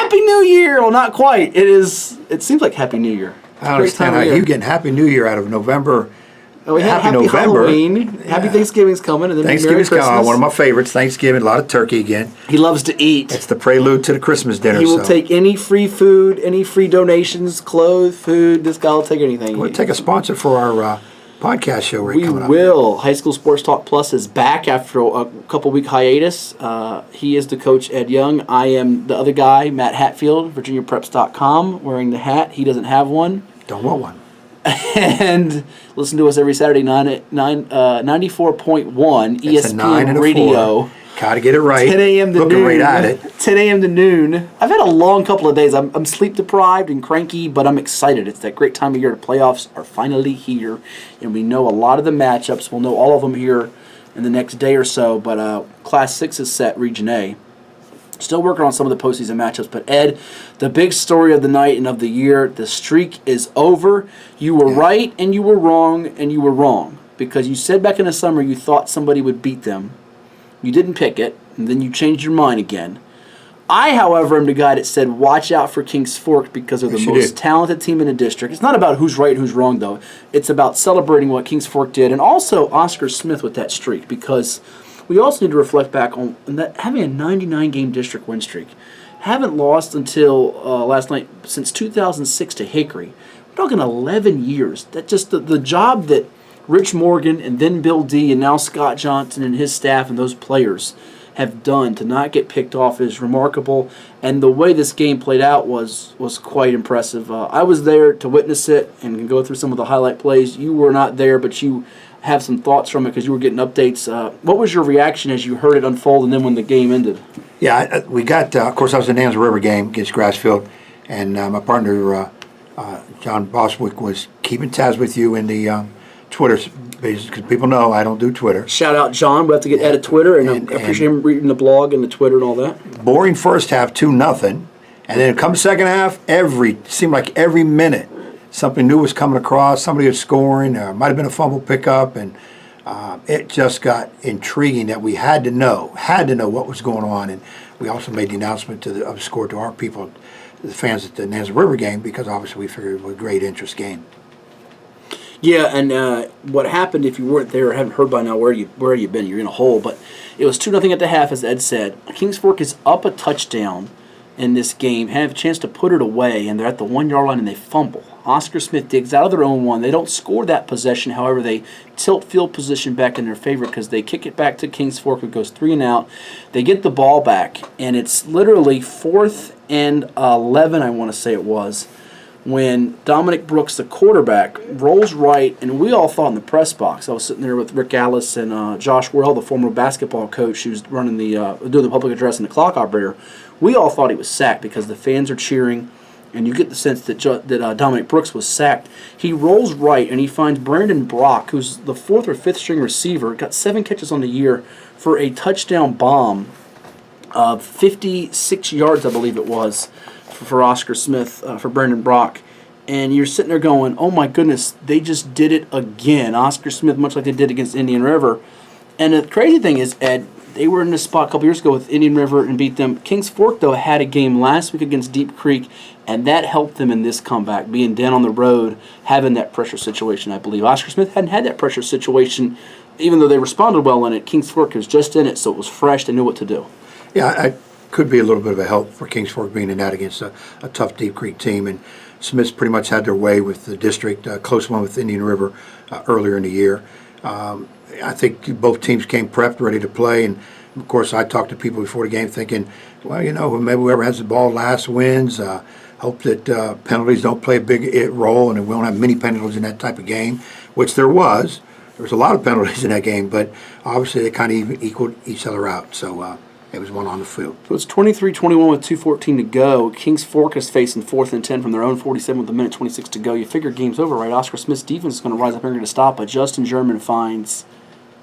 Happy New Year! Well, not quite. It seems like Happy New Year. I don't understand how you getting Happy New Year out of November. We had Happy November. Halloween. Yeah. Happy Thanksgiving's coming, and then Thanksgiving's coming. One of my favorites. Thanksgiving, a lot of turkey again. He loves to eat. It's the prelude to the Christmas dinner. He will take any free food, any free donations, clothes, food. This guy will take anything. We'll take a sponsor for our podcast show. We will. High School Sports Talk Plus is back after a couple-week hiatus. He is the coach, Ed Young. I am the other guy, Matt Hatfield, VirginiaPreps.com, wearing the hat. He doesn't have one. Don't want one. And listen to us every Saturday, 94.1 ESPN Radio. Got to get it right. 10 a.m. to Looking noon. right at it. 10 a.m. to noon. I've had a long couple of days. I'm sleep deprived and cranky, but I'm excited. It's that great time of year. The playoffs are finally here, and we know a lot of the matchups. We'll know all of them here in the next day or so. But Class 6 is set, Region A. Still working on some of the postseason matchups, but Ed, the big story of the night and of the year, the streak is over. You were right and you were wrong and you were wrong because you said back in the summer you thought somebody would beat them. You didn't pick it, and then you changed your mind again. I, however, am the guy that said watch out for Kings Fork because they're the most talented team in the district. It's not about who's right and who's wrong, though. It's about celebrating what Kings Fork did and also Oscar Smith with that streak because we also need to reflect back on that having a 99-game district win streak. Haven't lost until last night since 2006 to Hickory. We're talking 11 years. That just the job that Rich Morgan and then Bill D and now Scott Johnson and his staff and those players have done to not get picked off is remarkable. And the way this game played out was quite impressive. I was there to witness it and can go through some of the highlight plays. You were not there, but you have some thoughts from it because you were getting updates. What was your reaction as you heard it unfold and then when the game ended? Yeah, we got, of course, I was in the Nan's River game against Grassfield, and my partner, John Boswick, was keeping tabs with you in the Twitter because people know I don't do Twitter. Shout out, John. We have to get added Twitter, and I appreciate him reading the blog and the Twitter and all that. Boring first half, 2-0, and then come second half, seemed like every minute something new was coming across, somebody was scoring, there might have been a fumble pickup, and it just got intriguing that we had to know what was going on. And we also made the announcement of the score to our people, the fans at the Nan's River game, because obviously we figured it was a great interest game. Yeah, and what happened if you weren't there or haven't heard by now, where you been? You're in a hole. But it was 2-0 at the half, as Ed said. Kings Fork is up a touchdown in this game, have a chance to put it away, and they're at the 1-yard line and they fumble. Oscar Smith digs out of their own one. They don't score that possession. However, they tilt field position back in their favor because they kick it back to Kings Fork. It goes 3 and out. They get the ball back, and it's literally 4th and 11, I want to say it was, when Dominic Brooks, the quarterback, rolls right, and we all thought in the press box. I was sitting there with Rick Alice and Josh Worrell, the former basketball coach who's running doing the public address and the clock operator. We all thought he was sacked because the fans are cheering, and you get the sense that Dominic Brooks was sacked. He rolls right, and he finds Brandon Brock, who's the 4th or 5th string receiver, got 7 catches on the year for a touchdown bomb of 56 yards, I believe it was, for Oscar Smith, for Brandon Brock. And you're sitting there going, oh my goodness, they just did it again. Oscar Smith, much like they did against Indian River. And the crazy thing is, Ed, they were in this spot a couple years ago with Indian River and beat them. Kings Fork, though, had a game last week against Deep Creek, and that helped them in this comeback, being down on the road, having that pressure situation, I believe. Oscar Smith hadn't had that pressure situation, even though they responded well in it. Kings Fork was just in it, so it was fresh. They knew what to do. Yeah, it could be a little bit of a help for Kings Fork being in that against a tough Deep Creek team. And Smiths pretty much had their way with the district, close one with Indian River earlier in the year. I think both teams came prepped, ready to play. And, of course, I talked to people before the game thinking, well, maybe whoever has the ball last wins. Hope that penalties don't play a big role and we won't have many penalties in that type of game, which there was. There was a lot of penalties in that game, but obviously they kind of equaled each other out. So it was one on the field. So it's 23-21 with 2:14 to go. Kings Fork is facing 4th and 10 from their own 47 with 1:26 to go. You figure game's over, right? Oscar Smith's defense is going to rise up here and get a stop, but Justin German finds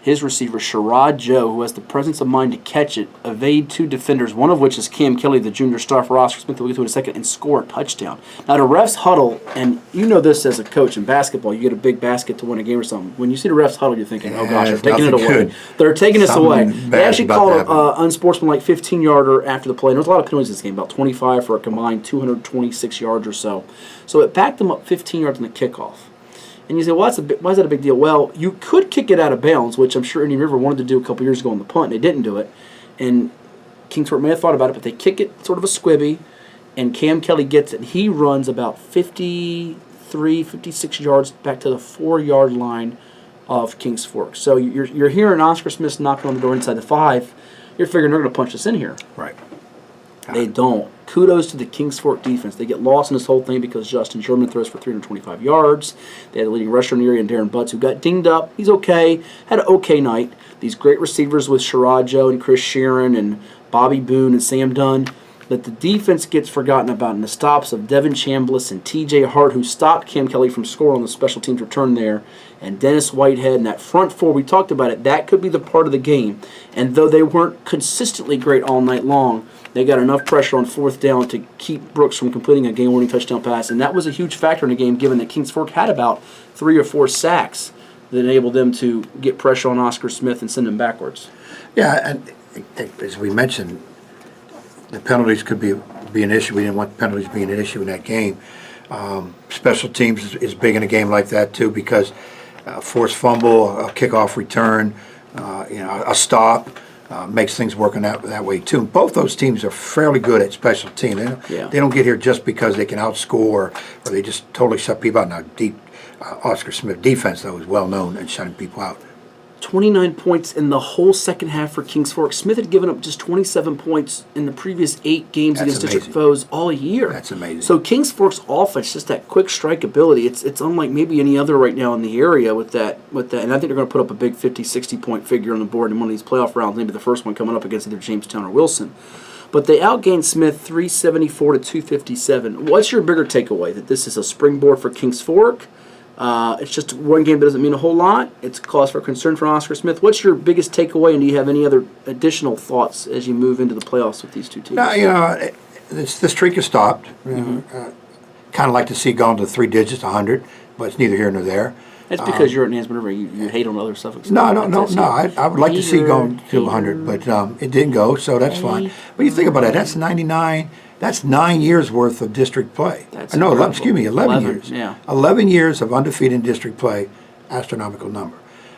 his receiver, Sherrod Joe, who has the presence of mind to catch it, evade two defenders, one of which is Cam Kelly, the junior star for Oscar Smith, we'll get to in a second, and score a touchdown. Now, the refs huddle, and you know this as a coach in basketball, you get a big basket to win a game or something. When you see the refs huddle, you're thinking, oh gosh, they're taking it away. Good. They're taking us away. Something They actually called an unsportsmanlike 15-yarder after the play. And there was a lot of penalties in this game, about 25 for a combined 226 yards or so. So it backed them up 15 yards on the kickoff. And you say, well, why is that a big deal? Well, you could kick it out of bounds, which I'm sure Indian River wanted to do a couple years ago on the punt, and they didn't do it. And Kings Fork may have thought about it, but they kick it sort of a squibby, and Cam Kelly gets it, and he runs about 53, 56 yards back to the 4-yard line of Kings Fork. So you're hearing Oscar Smith knocking on the door inside the 5. You're figuring they're going to punch us in here. Right. They don't. Kudos to the Kings Fork defense. They get lost in this whole thing because Justin Sherman throws for 325 yards. They had the leading rusher in the area, and Darren Butts, who got dinged up. He's okay. Had an okay night. These great receivers with Sherrod Joe and Chris Sharon and Bobby Boone and Sam Dunn. But the defense gets forgotten about in the stops of Devin Chambliss and T.J. Hart, who stopped Cam Kelly from scoring on the special teams return there, and Dennis Whitehead and that front four. We talked about it. That could be the part of the game. And though they weren't consistently great all night long, they got enough pressure on fourth down to keep Brooks from completing a game-winning touchdown pass, and that was a huge factor in the game, given that Kings Fork had about 3 or 4 sacks that enabled them to get pressure on Oscar Smith and send him backwards. Yeah, and as we mentioned, the penalties could be an issue. We didn't want penalties being an issue in that game. Special teams is big in a game like that too, because forced fumble, a kickoff return, a stop makes things work in that way too. Both those teams are fairly good at special team. They don't get here just because they can outscore or they just totally shut people out. Now, Oscar Smith defense though is well known at shutting people out. 29 points in the whole second half for Kings Fork. Smith had given up just 27 points in the previous 8 games against district foes all year. That's amazing. So Kings Fork's offense, just that quick strike ability, it's unlike maybe any other right now in the area with that. And I think they're going to put up a big 50, 60-point figure on the board in one of these playoff rounds, maybe the first one coming up against either Jamestown or Wilson. But they outgained Smith 374 to 257. What's your bigger takeaway? That this is a springboard for Kings Fork? It's just one game that doesn't mean a whole lot. It's cause for concern for Oscar Smith. What's your biggest takeaway, and do you have any other additional thoughts as you move into the playoffs with these two teams? No, the streak has stopped. Kind of like to see it gone to 3 digits, 100, but it's neither here nor there. That's because you're at Nansemond River. You hate on other Suffolk. No. I would like to see it going to 100, but it didn't go, so that's fine. But you think about it, that's 99. That's 9 years worth of district play. That's 11 years. Yeah. 11 years of undefeated district play, astronomical number.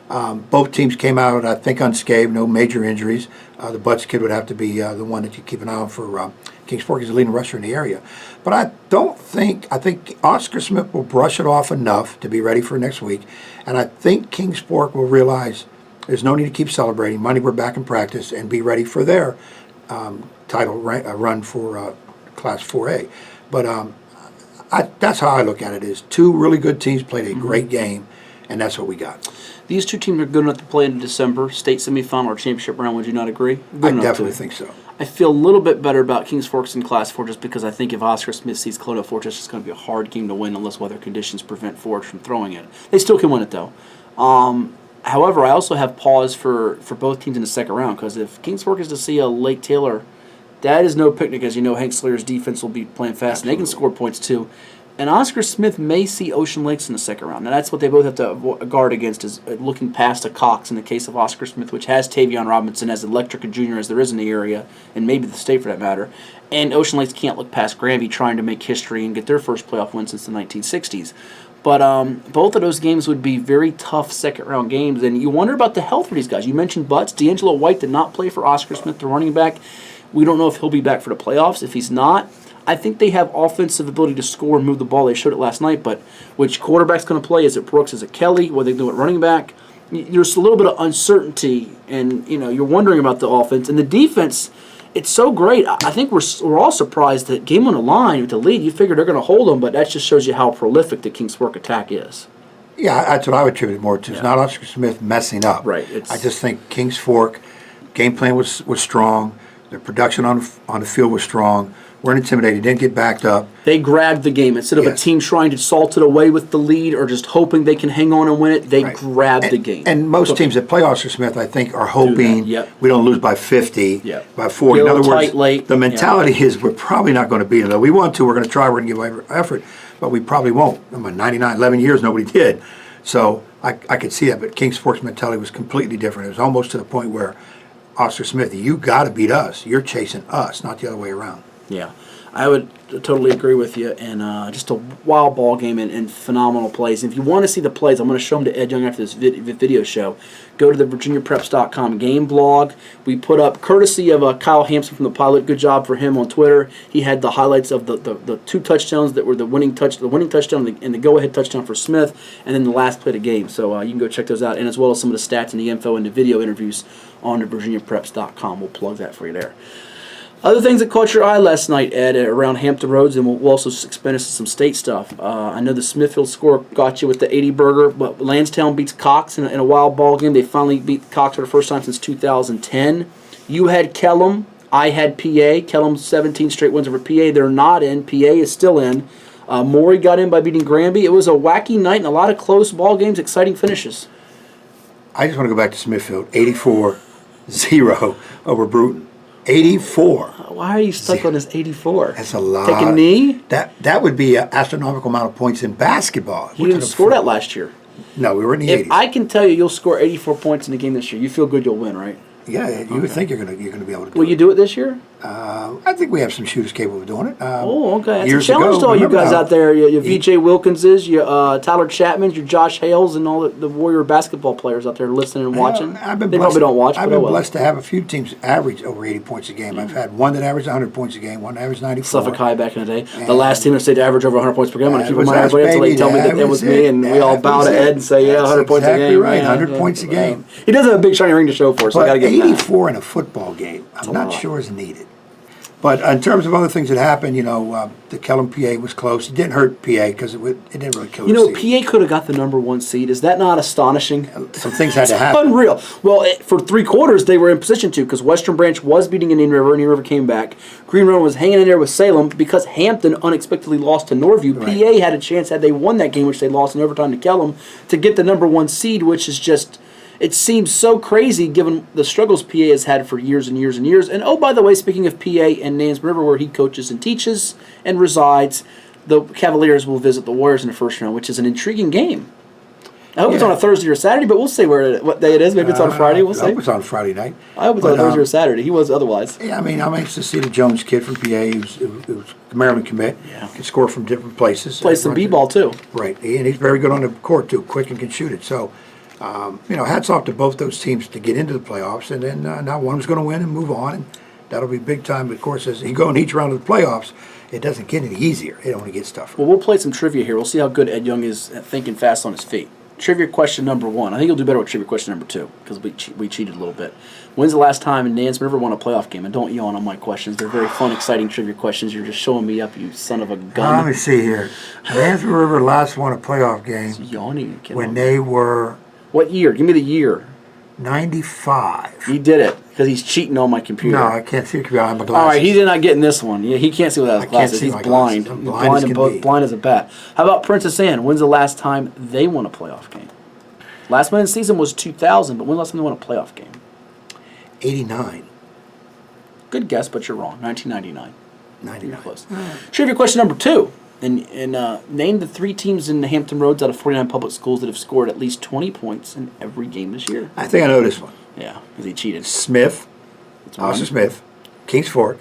Both teams came out, I think, unscathed, no major injuries. The Butts kid would have to be the one that you keep an eye on for Kings Fork. He's the leading rusher in the area. But I think Oscar Smith will brush it off enough to be ready for next week. And I think Kings Fork will realize there's no need to keep celebrating. Monday we're back in practice and be ready for their title run for Class 4A. But that's how I look at it, is 2 really good teams played a great game, and that's what we got. These 2 teams are good enough to play in December, state semifinal or championship round. Would you not agree? I definitely think so. I feel a little bit better about Kings Forks in Class 4 just because I think if Oscar Smith sees Colonial Fortress, it's going to be a hard game to win unless weather conditions prevent Forge from throwing it. They still can win it, though. However, I also have pause for both teams in the second round, because if Kings Fork is to see a Lake Taylor, that is no picnic. As you know, Hank Slayer's defense will be playing fast, and they can score points too. And Oscar Smith may see Ocean Lakes in the second round. Now, that's what they both have to guard against, is looking past a Cox in the case of Oscar Smith, which has Tavion Robinson as electric a junior as there is in the area, and maybe the state for that matter. And Ocean Lakes can't look past Granby trying to make history and get their first playoff win since the 1960s. But both of those games would be very tough second-round games, and you wonder about the health for these guys. You mentioned Butts. D'Angelo White did not play for Oscar Smith, the running back. We don't know if he'll be back for the playoffs. If he's not, I think they have offensive ability to score and move the ball. They showed it last night, but which quarterback's going to play? Is it Brooks? Is it Kelly? What are they doing at running back? There's a little bit of uncertainty, and you're wondering about the offense. And the defense, it's so great. I think we're all surprised that game on the line with the lead, you figure they're going to hold them, but that just shows you how prolific the Kings Fork attack is. Yeah, that's what I would attribute it more to. It's not Oscar Smith messing up. Right. I just think Kings Fork game plan was strong. Their production on the field was strong. Weren't intimidated. Didn't get backed up. They grabbed the game. Instead of a team trying to salt it away with the lead or just hoping they can hang on and win it, they grabbed the game. And most teams that play Oscar Smith, I think, are hoping we don't lose by 50, by 40. In other words, the mentality is we're probably not going to beat them. Though we want to, we're going to try, we're going to give every effort, but we probably won't. I mean, 11 years, nobody did. So I could see that, but Kings Fork's mentality was completely different. It was almost to the point where, Oscar Smith, you got to beat us. You're chasing us, not the other way around. Yeah, I would totally agree with you. And just a wild ball game and phenomenal plays. And if you want to see the plays, I'm going to show them to Ed Young after this video show. Go to the VirginiaPreps.com game blog. We put up, courtesy of Kyle Hampton from the Pilot. Good job for him on Twitter. He had the highlights of the two touchdowns that were the winning touchdown and the go-ahead touchdown for Smith, and then the last play of the game. So you can go check those out, and as well as some of the stats and the info and the video interviews on the VirginiaPreps.com. We'll plug that for you there. Other things that caught your eye last night, Ed, around Hampton Roads, and we'll also expand us to some state stuff. I know the Smithfield score got you with the 80 burger, but Lansdowne beats Cox in a wild ball game. They finally beat Cox for the first time since 2010. You had Kellum. I had PA. Kellum 17 straight wins over PA. They're not in. PA is still in. Maury got in by beating Granby. It was a wacky night and a lot of close ball games, exciting finishes. I just want to go back to Smithfield. 84-0 over Bruton. 84. Why are you stuck on this 84? That's a lot. Take a knee? That would be an astronomical amount of points in basketball. You didn't score that last year. No, we were in the 80s. If I can tell you you'll score 84 points in the game this year, you feel good you'll win, right? Yeah, you would think you're gonna be able to do it. Will you do it this year? I think we have some shooters capable of doing it. Okay. That's a challenge to all you guys out there. Your VJ Wilkinses, your Tyler Chapmans, your Josh Hales, and all the Warrior basketball players out there listening and watching. They probably don't watch, I've been blessed to have a few teams average over 80 points a game. I've had one that averaged 100 points a game, one that averaged 94. Suffolk High back in the day. The last team that stayed to average over 100 points per game. I'm going to keep in mind until they tell me that it was me, and we all bow to Ed and say, 100 points a game. Exactly right, 100 points a game. He does have a big shiny ring to show for us, so I got to give him that. 84 in a football game, I'm not sure is needed. But in terms of other things that happened, the Kellum PA was close. It didn't hurt PA because it didn't really kill the seed. PA could have got the #1 seed. Is that not astonishing? Some things had to happen. Unreal. Well, for 3 quarters, they were in position to because Western Branch was beating Indian River. Indian River came back. Green River was hanging in there with Salem because Hampton unexpectedly lost to Norview. Right. PA had a chance, had they won that game, which they lost in overtime to Kellum, to get the #1 seed, which is just... It seems so crazy given the struggles PA has had for years and years and years. And oh, by the way, speaking of PA and Nansemond River, where he coaches and teaches and resides, the Cavaliers will visit the Warriors in the first round, which is an intriguing game. I hope it's on a Thursday or Saturday, but we'll see what day it is. Maybe it's on Friday. We'll see. I hope it's on Friday night. I hope it's on Thursday or Saturday. He was otherwise. Yeah, I mean, I'm anxious to see the Jones kid from PA who's a Maryland commit. Yeah. Can score from different places. Plays some b-ball, too. Right. And he's very good on the court, too. Quick and can shoot it. So... hats off to both those teams to get into the playoffs, and then now one's going to win and move on, and that'll be big time. But of course, as you go in each round of the playoffs, it doesn't get any easier. It only gets tougher. Well, we'll play some trivia here. We'll see how good Ed Young is at thinking fast on his feet. Trivia question number 1. I think he'll do better with trivia question number 2 because we cheated a little bit. When's the last time Nansemond River won a playoff game? And don't yawn on my questions. They're very fun, exciting trivia questions. You're just showing me up, you son of a gun. Let me see here. Nansemond River last won a playoff game yawning when they were... What year? Give me the year. 95. He did it because he's cheating on my computer. No, I can't see the computer. I have my glasses. All right, he's not getting this one. Yeah, he can't see without his glasses. He's blind. I'm blind as a bat. How about Princess Anne? When's the last time they won a playoff game? Last win in the season was 2000, but when's the last time they won a playoff game? 89. Good guess, but you're wrong. 1999. 99. You're close. Trivia question number 2. And name the 3 teams in the Hampton Roads out of 49 public schools that have scored at least 20 points in every game this year. I think I know this one. Yeah, because he cheated. Smith, Austin Smith, Kings Fork,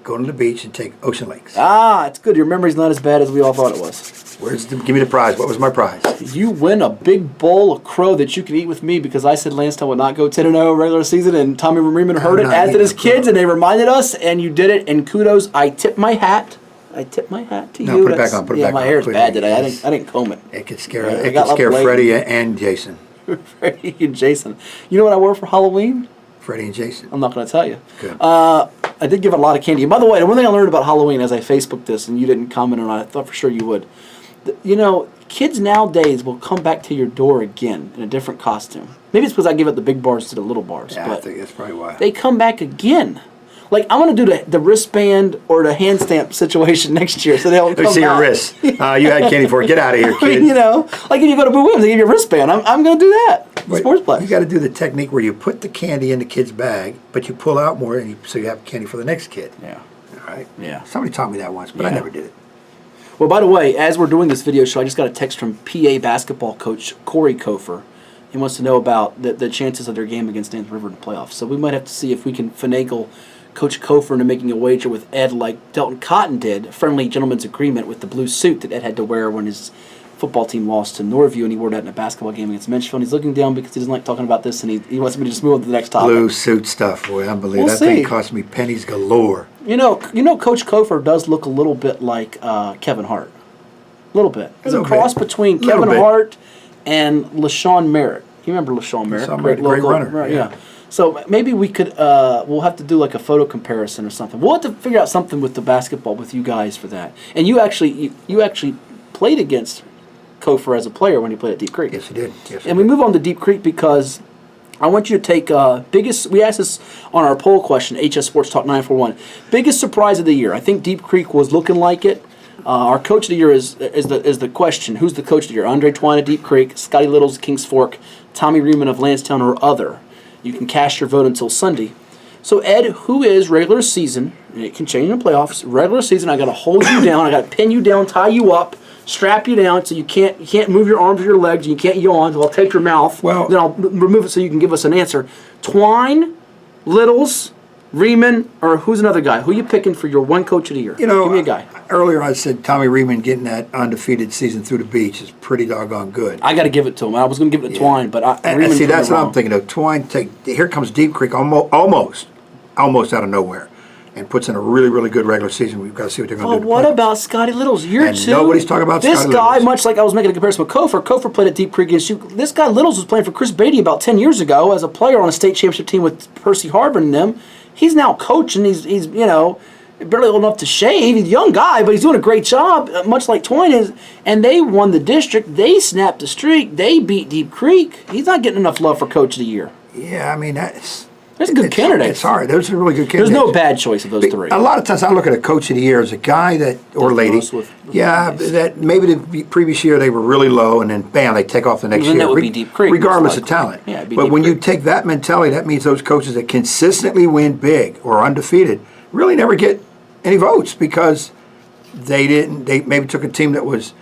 go to the beach and take Ocean Lakes. It's good. Your memory's not as bad as we all thought it was. Give me the prize. What was my prize? You win a big bowl of crow that you can eat with me because I said Lansdowne would not go 10-0 regular season, and Tommy Reeman heard it, as did his kids, and they reminded us, and you did it, and kudos. I tip my hat. I tip my hat to you. No, put it back on. Put it back on. My hair's bad today. I didn't comb it. It could scare. It could scare Freddie and Jason. Freddie and Jason. You know what I wore for Halloween? Freddie and Jason. I'm not going to tell you. Good. I did give it a lot of candy. And by the way, the one thing I learned about Halloween as I Facebooked this, and you didn't comment on it, I thought for sure you would. Kids nowadays will come back to your door again in a different costume. Maybe it's because I give up the big bars to the little bars. Yeah, but I think that's probably why. they come back again. Like, I'm going to do the wristband or the hand stamp situation next year, so they'll come Let me see your back. wrist. You had candy for it. Get out of here, I kid. mean, like if you go to Boo Williams, they give you a wristband. I'm going to do that. But Sportsplex. you got to do the technique where you put the candy in the kid's bag, but you pull out more, so you have candy for the next kid. Yeah. All right? Yeah. Somebody taught me that once, but I Yeah. never did it. Well, by the way, as we're doing this video show, I just got a text from PA basketball coach Corey Kofer. He wants to know about the chances of their game against Dan's River in the playoffs. So we might have to see if we can finagle Coach Kofer into making a wager with Ed like Delton Cotton did, a friendly gentleman's agreement with the blue suit that Ed had to wear when his football team lost to Norview, and he wore that in a basketball game against Menchville. And he's looking down because he doesn't like talking about this, and he wants me to just move on to the next topic. Blue suit stuff, boy, unbelievable. We'll That thing see. cost me pennies galore. Coach Kofer does look a little bit like Kevin Hart. A little bit. It's a Little cross bit. between Little Kevin bit. Hart and LaShawn Merritt. You remember LaShawn Merritt? LaShawn Merritt, great runner, Right, yeah. So maybe we could, we'll have to do like a photo comparison or something. We'll have to figure out something with the basketball with you guys for that. And you actually played against Kofer as a player when he played at Deep Creek. Yes, he did. Yes, he And we did. move on to Deep Creek because I want you to take we asked this on our poll question, HS Sports Talk 941. Biggest surprise of the year. I think Deep Creek was looking like it. Our coach of the year is the question. Who's the coach of the year? Andre Twine of Deep Creek, Scotty Littles of Kings Fork, Tommy Riemann of Lansdowne, or other. You can cast your vote until Sunday. So Ed, who is regular season? And it can change in the playoffs. Regular season, I got to hold you down. I got to pin you down, tie you up, strap you down so you can't move your arms or your legs. And you can't yawn. So I'll take your mouth. Well, then I'll remove it so you can give us an answer. Twine, Littles, Riemann, or who's another guy? Who you picking for your one coach of the year? Give me a guy. Earlier I said Tommy Riemann getting that undefeated season through the beach is pretty doggone good. I got to give it to him. I was going to give it to Twine, but And Riemann see, proved that's me what wrong. I'm thinking of. Twine, here comes Deep Creek almost out of nowhere, and puts in a really, really good regular season. We've got to see what they're going to Well, do. in the what playoffs. about Scotty Littles? Year And two. nobody's talking about this Scotty guy. Littles. Much like I was making a comparison with Kofer. Kofer played at Deep Creek against you. This guy Littles was playing for Chris Beatty about 10 years ago as a player on a state championship team with Percy Harbin and them. He's now coaching. He's barely old enough to shave. He's a young guy, but he's doing a great job, much like Twine is. And they won the district. They snapped the streak. They beat Deep Creek. He's not getting enough love for Coach of the Year. Yeah, I mean, there's good candidates. It's hard. Those are really good There's candidates. no bad choice of those three. A lot of times I look at a coach of the year as a guy that, or Does lady, most with guys. that maybe the previous year they were really low and then bam, they take off the next Then year. that would be Deep Creek, regardless most of talent. likely. Yeah, it'd be but Deep when you Creek. take that mentality, that means those coaches that consistently win big or undefeated really never get any votes because they maybe took a team that was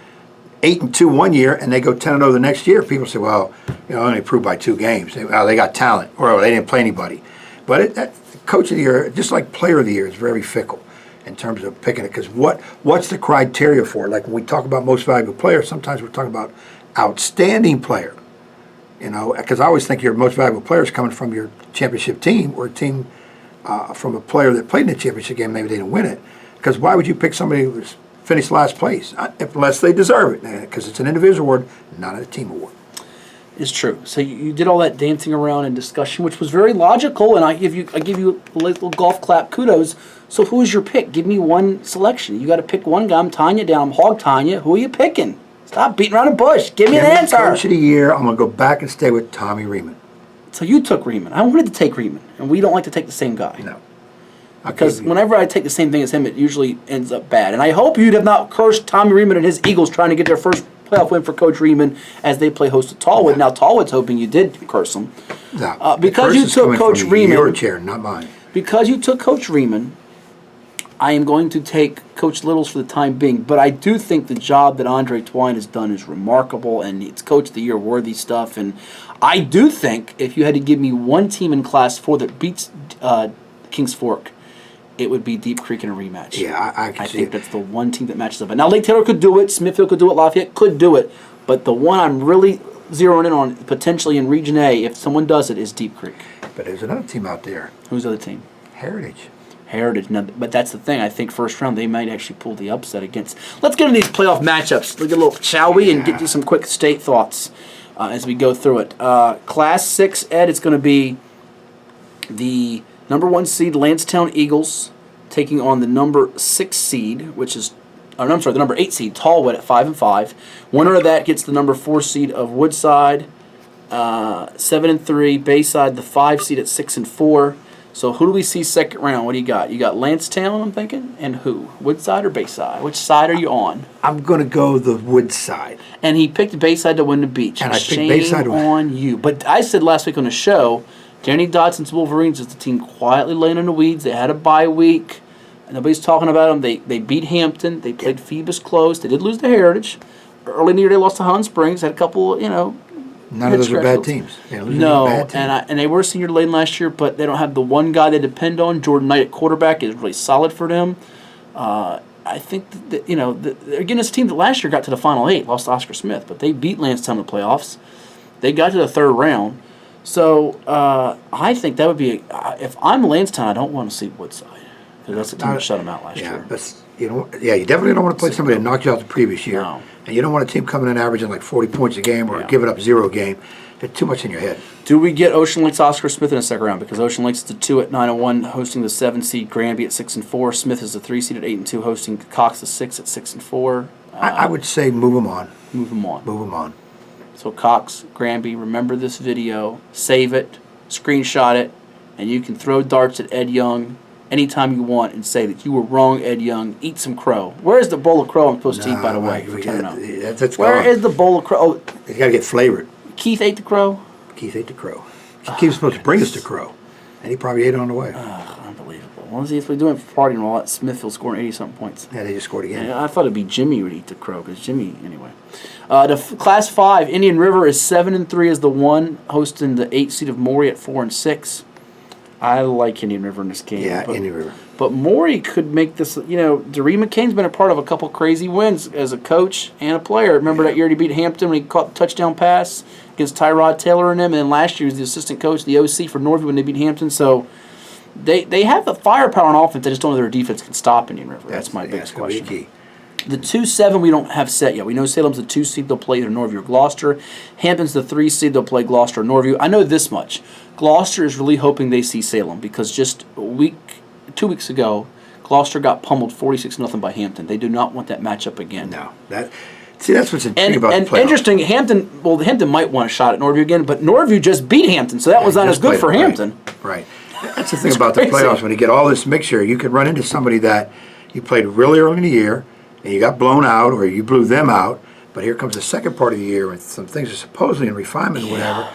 8-2 one year and they go 10-0 the next year. People say, well, only improved by 2 games. They got talent, or they didn't play anybody. But coach of the year, just like player of the year, is very fickle in terms of picking it. Because what's the criteria for it? Like when we talk about most valuable player, sometimes we're talking about outstanding player. Because I always think your most valuable player is coming from your championship team or a team from a player that played in the championship game. Maybe they didn't win it. Because why would you pick somebody who was finished last place unless they deserve it? Because it's an individual award, not a team award. It's true. So you did all that dancing around and discussion, which was very logical, and I give you a little golf clap kudos. So who is your pick? Give me one selection. You got to pick one guy. I'm tying you down. I'm hog tying you. Who are you picking? Stop beating around the bush. Give me an answer. Coach of the year, I'm going to go back and stay with Tommy Riemann. So you took Riemann. I wanted to take Riemann, and we don't like to take the same guy. No. Because whenever I take the same thing as him, it usually ends up bad. And I hope you have not cursed Tommy Riemann and his Eagles trying to get their first playoff win for Coach Riemann as they play host to Tallwood. Now Tallwood's hoping you did curse them. No. Because The you curse is took coming Coach from Riemann. your chair, not mine. Because you took Coach Riemann, I am going to take Coach Littles for the time being. But I do think the job that Andre Twine has done is remarkable, and it's Coach of the Year worthy stuff. And I do think if you had to give me one team in Class 4 that beats Kings Fork, it would be Deep Creek in a rematch. Yeah, I can see think it. that's the one team that matches up. And now Lake Taylor could do it, Smithfield could do it, Lafayette could do it. But the one I'm really zeroing in on potentially in Region A, if someone does it, is Deep Creek. But there's another team out there, Who's the other team? Heritage. Heritage. Now, but that's the thing. I think first round they might actually pull the upset against. Let's get into these playoff matchups. Look at a little, shall we? And get you some quick state thoughts as we go through it. Class 6, Ed, it's going to be the number 1 seed Lansdowne Eagles taking on the number 6 seed, which is I'm sorry, the number 8 seed, Tallwood at 5-5. Winner of that gets the number 4 seed of Woodside, 7-3. Bayside, the 5 seed at 6-4. So who do we see second round? What do you got? You got Lancetown, I'm thinking, and who? Woodside or Bayside? Which side are you on? I'm going to go the Woodside. And he picked Bayside to win the beach. And I picked Bayside to win. Shame on you. But I said last week on the show, Danny Dodson's Wolverines is the team quietly laying in the weeds. They had a bye week. Nobody's talking about them. They beat Hampton. They played Phoebus close. They did lose to Heritage. Early in the year, they lost to Holland Springs. Had a couple, None of those are bad teams. No, and they were senior laden last year, but they don't have the one guy they depend on. Jordan Knight at quarterback is really solid for them. I think that, again, this team that last year got to the Final 8, lost to Oscar Smith, but they beat Lancetown in the playoffs. They got to the third round. So I think that would be, if I'm Lancetown, I don't want to see Woodside. Because that's the team that shut them out last year. But you definitely don't want to play somebody that knocked you out the previous year. No. And you don't want a team coming in averaging like 40 points a game or giving up 0 a game. Get too much in your head. Do we get Ocean Lakes Oscar Smith in the second round? Because Ocean Lakes is the 2 at 9-1, hosting the 7 seed Granby at 6-4. Smith is the 3 seed at 8-2, hosting Cox the 6 at 6-4. I would say move them on. Move them on. Move them on. So Cox, Granby, remember this video, save it, screenshot it, and you can throw darts at Ed Young anytime you want and say that you were wrong, Ed Young. Eat some crow. Where is the bowl of crow I'm supposed to eat, by the way? Where is the bowl of crow? Oh, it's got to get flavored. Keith ate the crow? Keith ate the crow. Keith was supposed to bring us the crow, and he probably ate it on the way. Unbelievable. What was he doing for partying and all that? Smithfield scoring 80-something points. Yeah, they just scored again. Yeah, I thought it'd be Jimmy who would eat the crow, because Jimmy, anyway. Class 5, Indian River is 7-3 as the 1, hosting the 8 seed of Maury at 4-6. I like Indian River in this game. Yeah, Indian River. But Maury could make this, Doreen McCain's been a part of a couple crazy wins as a coach and a player. Remember that year he beat Hampton when he caught the touchdown pass against Tyrod Taylor and them? And then last year he was the assistant coach, the OC for Northview when they beat Hampton. So they have the firepower on offense. They just don't know their defense can stop Indian River. That's my biggest question. Key. The 2-7 we don't have set yet. We know Salem's the 2 seed. They'll play either Northview or Gloucester. Hampton's the 3 seed. They'll play Gloucester or Northview. I know this much. Gloucester is really hoping they see Salem because just 2 weeks ago, Gloucester got pummeled 46-0 by Hampton. They do not want that matchup again. No. That's what's intriguing about the playoffs. Interesting, Hampton might want a shot at Northview again, but Northview just beat Hampton, so that was not as good for Hampton. Right. That's the thing about the playoffs. When you get all this mixture, you can run into somebody that you played really early in the year, and you got blown out, or you blew them out, but here comes the second part of the year, and some things are supposedly in refinement or whatever,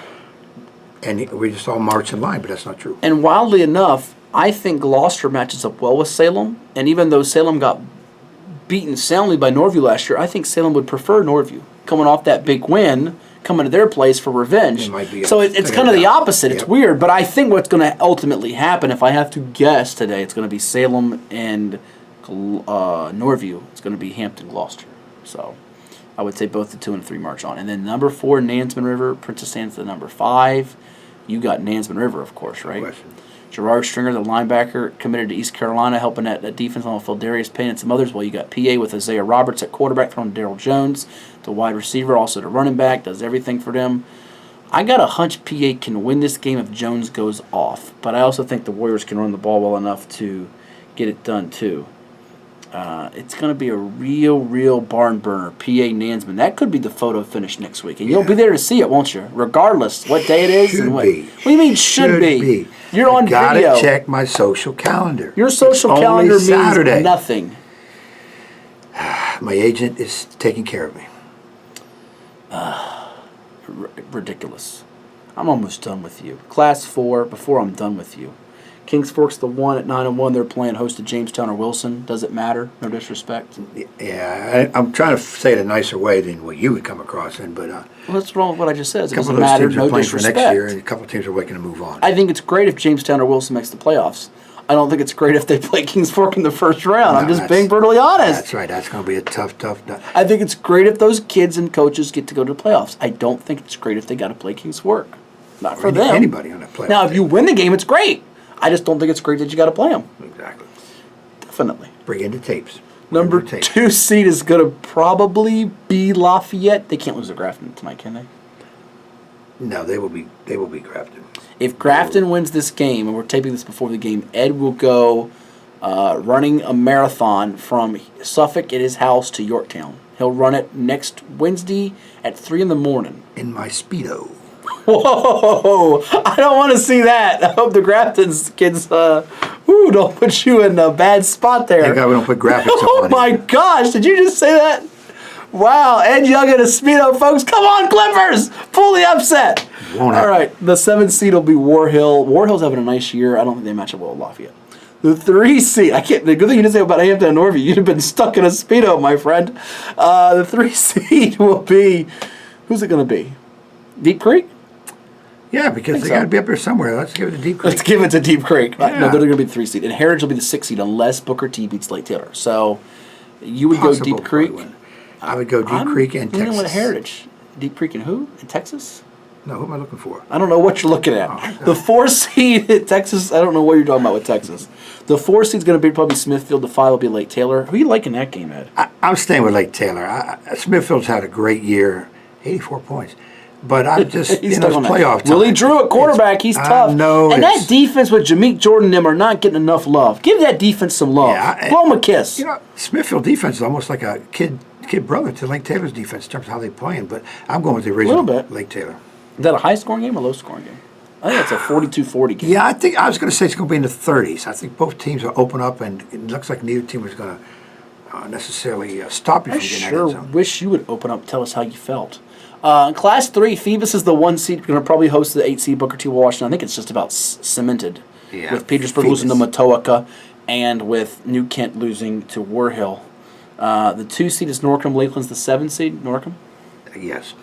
and we just all march in line, but that's not true. And wildly enough, I think Gloucester matches up well with Salem, and even though Salem got beaten soundly by Northview last year, I think Salem would prefer Northview, coming off that big win, coming to their place for revenge. So it's kind of the opposite. It's weird, but I think what's going to ultimately happen, if I have to guess today, it's going to be Salem and Northview. It's going to be Hampton, Gloucester. So I would say both the 2 and 3 march on. And then number 4, Nansemond River. Princess Anne's the number 5. You got Nansemond River, of course, right? No question. Gerard Stringer, the linebacker, committed to East Carolina, helping that defense on with Darius Payne and some others. Well, you got PA with Isaiah Roberts at quarterback from Daryl Jones, the wide receiver, also the running back, does everything for them. I got a hunch PA can win this game if Jones goes off, but I also think the Warriors can run the ball well enough to get it done too. It's going to be a real barn burner, PA Nansemond. That could be the photo finish next week, and you'll be there to see it, won't you? Regardless what day it is. Should and what be. What do you mean should be? You're on gotta video. Check my social calendar. Your social calendar means nothing. My agent is taking care of me. Ridiculous. I'm almost done with you. Class 4, before I'm done with you. Kings Fork's the 1 at 9-1. They're playing host to Jamestown or Wilson. Does it matter? No disrespect. Yeah, I'm trying to say it a nicer way than what you would come across in, but well, that's wrong with what I just said. It a couple doesn't of those matter. teams No are playing disrespect. for next year, and a couple of teams are waiting to move on. I think it's great if Jamestown or Wilson makes the playoffs. I don't think it's great if they play Kings Fork in the first round. I'm just being brutally honest. That's right. That's going to be a tough. I think it's great if those kids and coaches get to go to the playoffs. I don't think it's great if they got to play Kings Fork. Not for them. Anybody on that playoff. Now, if you win the game, it's great. I just don't think it's great that you got to play them. Exactly. Definitely. Bring in the tapes. Number 2 seed is going to probably be Lafayette. They can't lose to Grafton tonight, can they? No, they will be Grafton. If Grafton wins this game, and we're taping this before the game, Ed will go running a marathon from Suffolk at his house to Yorktown. He'll run it next Wednesday at 3 in the morning. In my Speedo. Whoa! I don't want to see that. I hope the Grafton's kids, don't put you in a bad spot there. Thank God we don't put graphics Oh on my it. gosh! Did you just say that? Wow! Ed Young and a Speedo, folks. Come on, Clippers! Pull the upset. Won't All happen. right. The 7th seed will be War Hill. War Hill's having a nice year. I don't think they match up well with Lafayette. The 3 seed, the good thing you didn't say about Hampton and Norview, you'd have been stuck in a Speedo, my friend. The 3 seed will be, who's it going to be? Deep Creek? Yeah, because they got to be up there somewhere. Let's give it to Deep Creek. Let's give it to Deep Creek. Yeah. No, they're going to be the 3 seed. And Heritage will be the 6 seed unless Booker T beats Lake Taylor. So you would Possible go Deep Creek. win. I would go Deep Creek and I'm Texas. with Heritage. Deep Creek and who? In Texas? No, who am I looking for? I don't know what you're looking at. okay. The 4 seed at Texas, I don't know what you're talking about with Texas. The 4 seed's going to be probably Smithfield. The 5 will be Lake Taylor. Who are you liking that game, Ed? I'm staying with Lake Taylor. Smithfield's had a great year, 84 points. But I'm just, He's it's stuck on that. playoff time. Willie Drew at quarterback. He's tough. know and that it's- defense with Jameek Jordan and them are not getting enough love. Give that defense some love. Yeah, Blow them a kiss. You know, Smithfield defense is almost like a kid brother to Lake Taylor's defense in terms of how they're playing. But I'm going with the original Little bit. Lake Taylor. Is that a high-scoring game or low-scoring game? I think that's a 42-40 game. Yeah, I was going to say it's going to be in the 30s. I think both teams will open up, and it looks like neither team is going to necessarily stop you I from getting that sure end zone. wish you would open up and tell us how you felt. In Class 3, Phoebus is the 1 seed. Going to probably host the 8 seed Booker T. Washington. I think it's just about cemented. Yeah, With Petersburg Phoebus. losing to Matoaka and with New Kent losing to War Hill. The 2 seed is Norcom. Lakeland's the 7 seed. Norcom. Yes.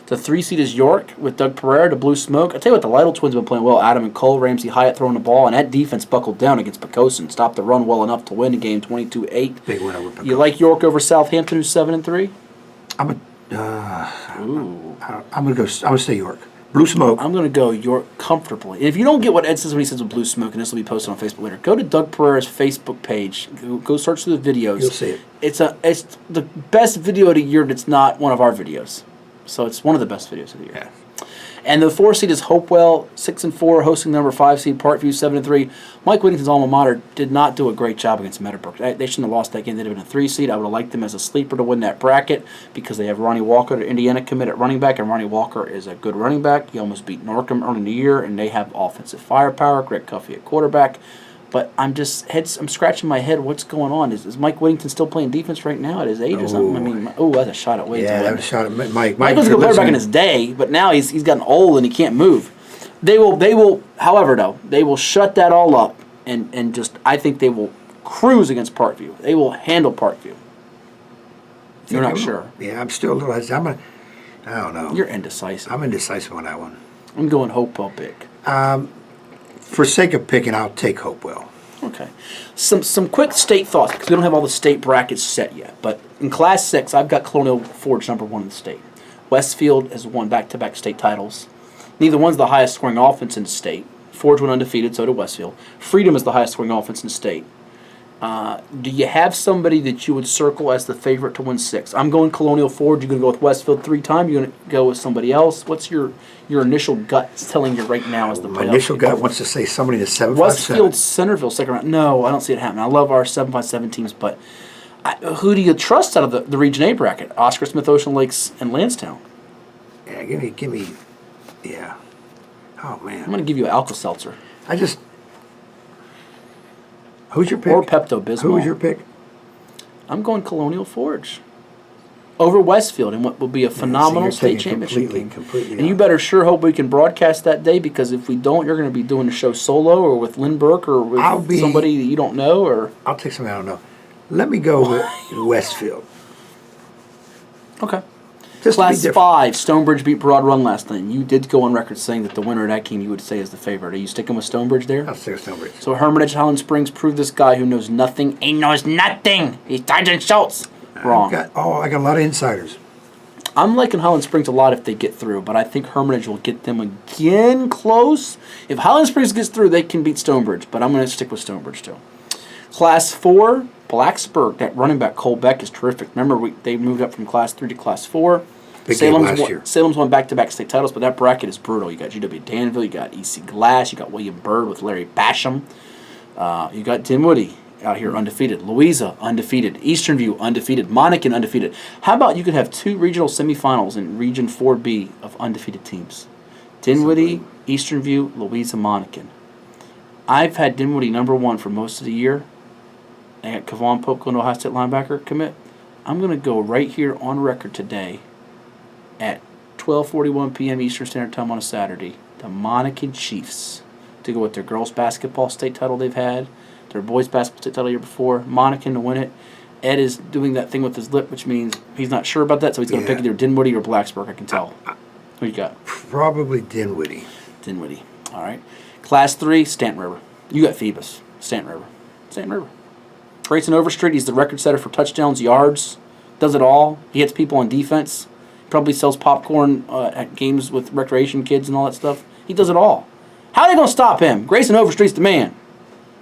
The 3 seed is York with Doug Pereira, the Blue Smoke. I tell you what, the Lytle twins have been playing well. Adam and Cole, Ramsey Hyatt throwing the ball, and that defense buckled down against Pocosin. Stopped the run well enough to win the game 22-8. Big win over Pecan. You like York over Southampton, who's 7-3? I'm gonna say York. Blue Smoke. I'm going to go York comfortably. And if you don't get what Ed says when he says with Blue Smoke, and this will be posted on Facebook later, go to Doug Pereira's Facebook page. Go search through the videos. You'll see it. It's the best video of the year that's not one of our videos. So it's one of the best videos of the year. Yeah. And the 4 seed is Hopewell, 6-4, hosting number 5 seed Parkview, 7-3. Mike Whittington's alma mater did not do a great job against Meadowbrook. They shouldn't have lost that game. They'd have been a 3 seed. I would have liked them as a sleeper to win that bracket because they have Ronnie Walker, the Indiana commit at running back, and Ronnie Walker is a good running back. He almost beat Norcom early in the year, and they have offensive firepower. Greg Cuffey at quarterback. But I'm scratching my head. What's going on? Is Mike Whittington still playing defense right now at his age or something? I mean, that's a shot at Whittington. Yeah, that wasn't was a it? shot at Mike. Mike was a good player back in his day, but now he's gotten old and he can't move. They will. However, though, they will shut that all up and just. I think they will cruise against Parkview. They will handle Parkview. You're not sure. Yeah, I'm still a little hesitant. I don't know. You're indecisive. I'm indecisive on that one. I'm going Hopewell big. For sake of picking, I'll take Hopewell. Okay. Some quick state thoughts because we don't have all the state brackets set yet. But in Class 6, I've got Colonial Forge number 1 in the state. Westfield has won back-to-back state titles. Neither one's the highest scoring offense in the state. Forge went undefeated, so did Westfield. Freedom is the highest scoring offense in the state. Do you have somebody that you would circle as the favorite to win 6? I'm going Colonial Forge. You're going to go with Westfield 3 times. You're going to go with somebody else. What's your initial gut telling you right now as the My playoff initial gut favorite? wants to say somebody in the 7-5-7. Westfield, Centerville, second round. No, I don't see it happening. I love our 7-5-7 teams, but who do you trust out of the Region A bracket? Oscar Smith, Ocean Lakes, and Lansdowne. Yeah, give me, yeah. Oh, man. I'm going to give you Alka-Seltzer. Who's your pick? Or Pepto-Bismol. Who was your pick? I'm going Colonial Forge. Over Westfield in what will be a phenomenal you're state taking championship game. completely And you out. better sure hope we can broadcast that day because if we don't, you're going to be doing the show solo or with Lynn Burke or with somebody that you don't know. Or I'll take somebody I don't know. Let me go with Westfield. Okay. Just to be Class different. 5, Stonebridge beat Broad Run last night. You did go on record saying that the winner of that game you would say is the favorite. Are you sticking with Stonebridge there? I'll stick with Stonebridge. So Hermitage, Highland Springs proved this guy who knows nothing. He knows nothing. He's Sergeant Schultz. Wrong. I got a lot of insiders. I'm liking Highland Springs a lot if they get through, but I think Hermitage will get them again close. If Highland Springs gets through, they can beat Stonebridge, but I'm going to stick with Stonebridge too. Class 4, Blacksburg. That running back, Cole Beck, is terrific. Remember, they moved up from Class 3 to Class 4. Big game last year. Salem's won back-to-back state titles, but that bracket is brutal. You got GW Danville, you got EC Glass, you got William Byrd with Larry Basham, you got Dinwiddie out here undefeated. Louisa, undefeated. Eastern View, undefeated. Monacan, undefeated. How about you could have 2 regional semifinals in Region 4B of undefeated teams? Dinwiddie, Eastern View, Louisa, Monacan. I've had Dinwiddie number 1 for most of the year. I got Kevon Pope going to Ohio State linebacker commit. I'm going to go right here on record today at 12:41 p.m. Eastern Standard Time on a Saturday. The Monacan Chiefs to go with their girls basketball state title they've had, their boys basketball state title the year before, Monacan to win it. Ed is doing that thing with his lip, which means he's not sure about that, so he's going to pick either Dinwiddie or Blacksburg, I can tell. Who you got? Probably Dinwiddie. Dinwiddie. All right. Class 3, Stanton River. You got Phoebus. Stanton River. Stanton River. Grayson Overstreet, he's the record setter for touchdowns, yards, does it all. He hits people on defense. Probably sells popcorn at games with recreation kids and all that stuff. He does it all. How are they going to stop him? Grayson Overstreet's the man.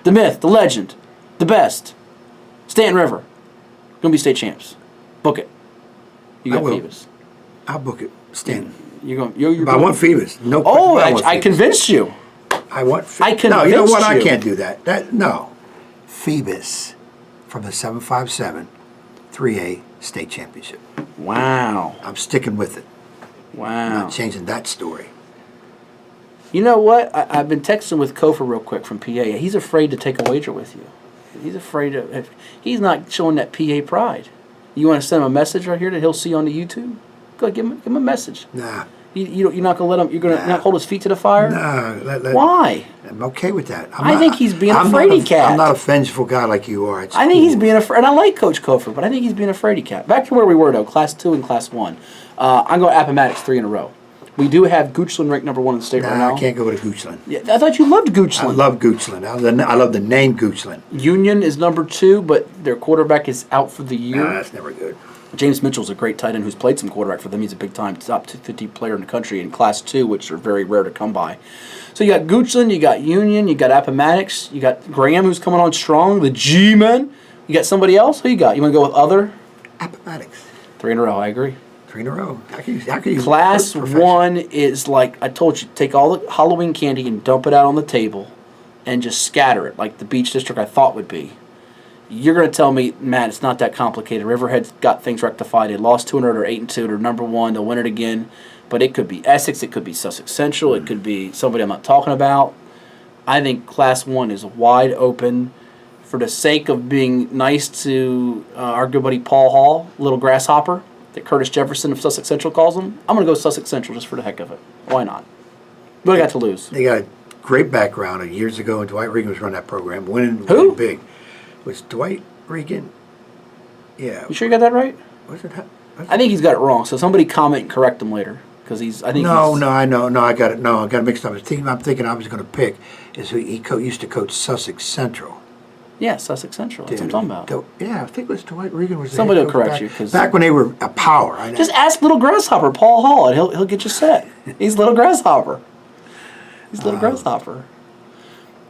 The myth, the legend, the best. Stanton River. Going to be state champs. Book it. You got Phoebus. I'll book it. Stanton. You're I want Phoebus. No. Oh, I convinced you. I want. I convinced No, you know what? you. I can't do that. No. Phoebus from the 757 3A state championship. Wow. I'm sticking with it. Wow. I'm not changing that story. You know what? I've been texting with Kofa real quick from PA. He's afraid to take a wager with you. He's afraid of. He's not showing that PA pride. You want to send him a message right here that he'll see on the YouTube? Go ahead, give him a message. Nah. You're not gonna let him. You're gonna not hold his feet to the fire. Nah. Why? I'm okay with that. I think he's being a fraidy cat. I'm not a vengeful guy like you are. I think he's being afraid. And I like Coach Kofer, but I think he's being a fraidy cat. Back to where we were though, Class 2 and Class 1. I'm going Appomattox 3 in a row. We do have Goochland ranked number 1 in the state right now. I can't go with Goochland. Yeah, I thought you loved Goochland. I love Goochland. I love the name Goochland. Union is number 2, but their quarterback is out for the year. Nah, that's never good. James Mitchell's a great tight end who's played some quarterback for them. He's a big-time top 250 player in the country in Class 2, which are very rare to come by. So you got Goochland, you got Union, you got Appomattox, you got Graham who's coming on strong, the G-Men. You got somebody else? Who you got? You want to go with other? Appomattox. 3 in a row, I agree. 3 in a row. How can you Class 1 is like, I told you, take all the Halloween candy and dump it out on the table and just scatter it like the Beach District I thought would be. You're going to tell me, Matt, it's not that complicated. Riverhead's got things rectified. They lost 200 or 8-2. They're number 1. They'll win it again. But it could be Essex. It could be Sussex Central. It could be somebody I'm not talking about. I think Class 1 is wide open. For the sake of being nice to our good buddy Paul Hall, Little Grasshopper, that Curtis Jefferson of Sussex Central calls him, I'm going to go Sussex Central just for the heck of it. Why not? What do I got to lose? They got a great background of years ago, and Dwight Regan was running that program, winning big. Was Dwight Regan? Yeah. You sure you got that right? Was it? I think he's got it wrong. So somebody comment and correct him later, because he's. I think. No, I know. No, I got it. No, I got it mixed up. The team I'm thinking I was going to pick is who used to coach Sussex Central. Yeah, Sussex Central. That's what I'm talking about. Yeah, I think it was Dwight Regan. Was somebody will correct you because back when they were a power. Just ask Little Grasshopper, Paul Hall, and he'll get you set. He's Little Grasshopper. He's Little Grasshopper.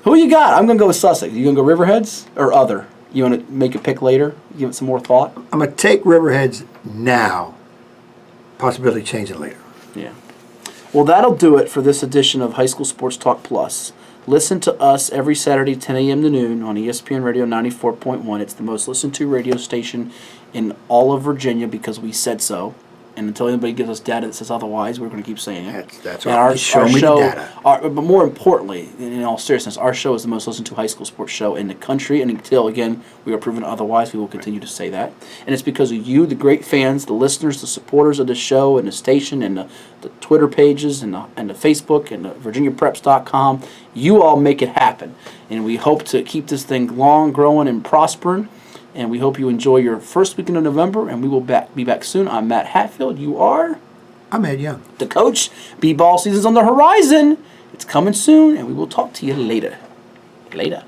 Who you got? I'm gonna go with Sussex. You gonna go Riverheads or other? You want to make a pick later? Give it some more thought? I'm going to take Riverheads now. Possibility changing later. Yeah. Well, that'll do it for this edition of High School Sports Talk Plus. Listen to us every Saturday, 10 a.m. to noon on ESPN Radio 94.1. It's the most listened to radio station in all of Virginia because we said so. And until anybody gives us data that says otherwise, we're going to keep saying it. That's right. Show me the data. But more importantly, in all seriousness, our show is the most listened to high school sports show in the country. And until, again, we are proven otherwise, we will continue to say that. And it's because of you, the great fans, the listeners, the supporters of the show and the station and the Twitter pages and the Facebook and the VirginiaPreps.com. You all make it happen. And we hope to keep this thing long, growing, and prospering. And we hope you enjoy your first weekend of November, and we will be back soon. I'm Matt Hatfield. You are? I'm Ed Young. The coach. B-ball season's on the horizon. It's coming soon, and we will talk to you later. Later.